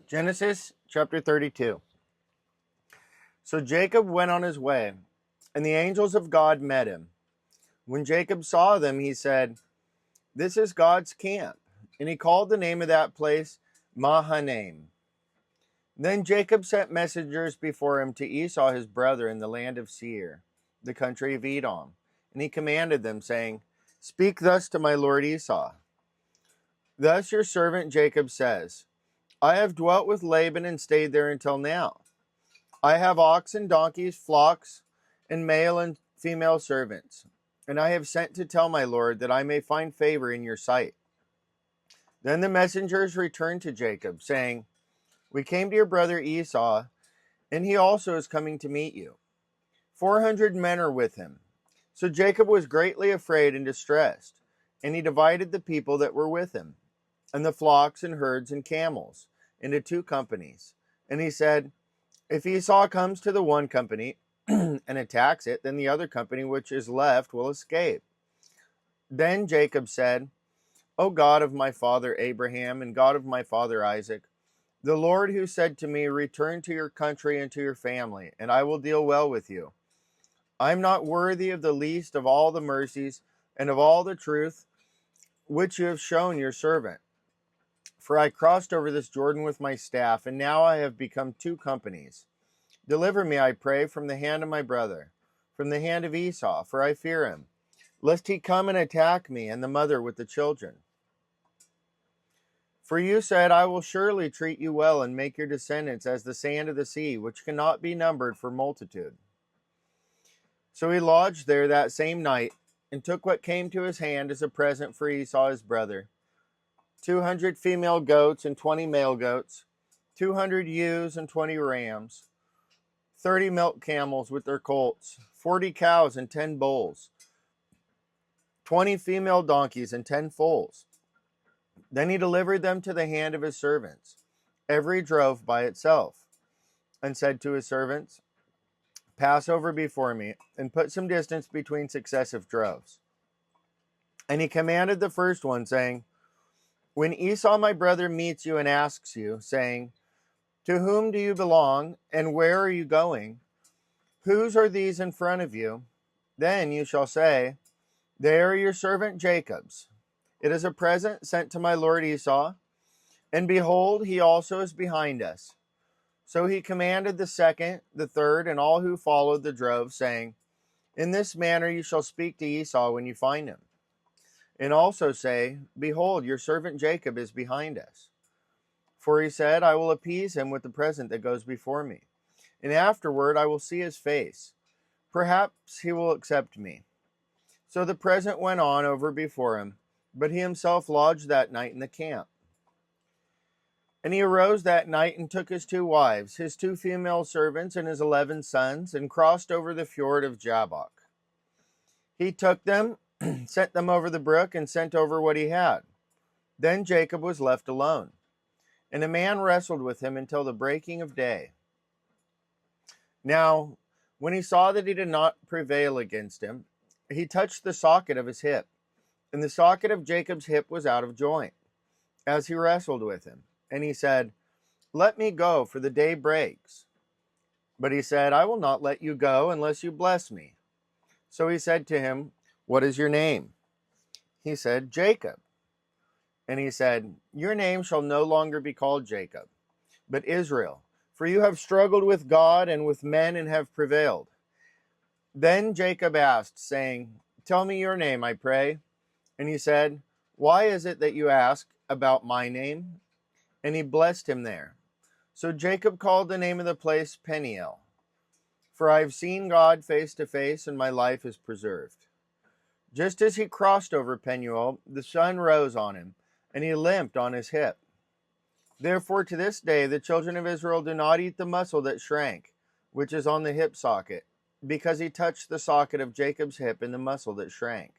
Genesis chapter 32. So Jacob went on his way, and the angels of God met him. When Jacob saw them, he said, "This is God's camp." And he called the name of that place Mahanaim. Then Jacob sent messengers before him to Esau his brother in the land of Seir, the country of Edom. And he commanded them, saying, "Speak thus to my lord Esau. Thus your servant Jacob says, I have dwelt with Laban and stayed there until now. I have oxen, donkeys, flocks, and male and female servants. And I have sent to tell my lord that I may find favor in your sight." Then the messengers returned to Jacob, saying, "We came to your brother Esau, and he also is coming to meet you. 400 men are with him." So Jacob was greatly afraid and distressed, and he divided the people that were with him, and the flocks and herds and camels, into 2 companies. And he said, "If Esau comes to the one company and attacks it, then the other company which is left will escape." Then Jacob said, "O God of my father Abraham and God of my father Isaac, the Lord who said to me, 'Return to your country and to your family, and I will deal well with you.' I am not worthy of the least of all the mercies and of all the truth which you have shown your servant. For I crossed over this Jordan with my staff, and now I have become 2 companies. Deliver me, I pray, from the hand of my brother, from the hand of Esau, for I fear him, lest he come and attack me and the mother with the children. For you said, I will surely treat you well and make your descendants as the sand of the sea, which cannot be numbered for multitude." So he lodged there that same night, and took what came to his hand as a present for Esau his brother, 200 female goats and 20 male goats, 200 ewes and 20 rams, 30 milk camels with their colts, 40 cows and 10 bulls, 20 female donkeys and 10 foals. Then he delivered them to the hand of his servants, every drove by itself, and said to his servants, "Pass over before me, and put some distance between successive droves." And he commanded the first one, saying, "When Esau my brother meets you and asks you, saying, 'To whom do you belong, and where are you going? Whose are these in front of you?' Then you shall say, 'They are your servant Jacob's. It is a present sent to my lord Esau, and behold, he also is behind us.'" So he commanded the second, the third, and all who followed the drove, saying, "In this manner you shall speak to Esau when you find him. And also say, 'Behold, your servant Jacob is behind us.' For he said, 'I will appease him with the present that goes before me, and afterward I will see his face. Perhaps he will accept me.' So the present went on over before him, but he himself lodged that night in the camp. And he arose that night and took his 2 wives, his 2 female servants, and his 11 sons, and crossed over the fjord of Jabbok. He took them, sent them over the brook, and sent over what he had. Then Jacob was left alone, and a man wrestled with him until the breaking of day. Now, when he saw that he did not prevail against him, he touched the socket of his hip, and the socket of Jacob's hip was out of joint, as he wrestled with him. And he said, "Let me go, for the day breaks." But he said, "I will not let you go unless you bless me." So he said to him, "What is your name?" He said, "Jacob." And he said, "Your name shall no longer be called Jacob, but Israel, for you have struggled with God and with men and have prevailed." Then Jacob asked, saying, "Tell me your name, I pray." And he said, "Why is it that you ask about my name?" And he blessed him there. So Jacob called the name of the place Peniel, for I have seen God face to face, and my life is preserved. Just as he crossed over Peniel, the sun rose on him, and he limped on his hip. Therefore to this day the children of Israel do not eat the muscle that shrank, which is on the hip socket, because he touched the socket of Jacob's hip in the muscle that shrank.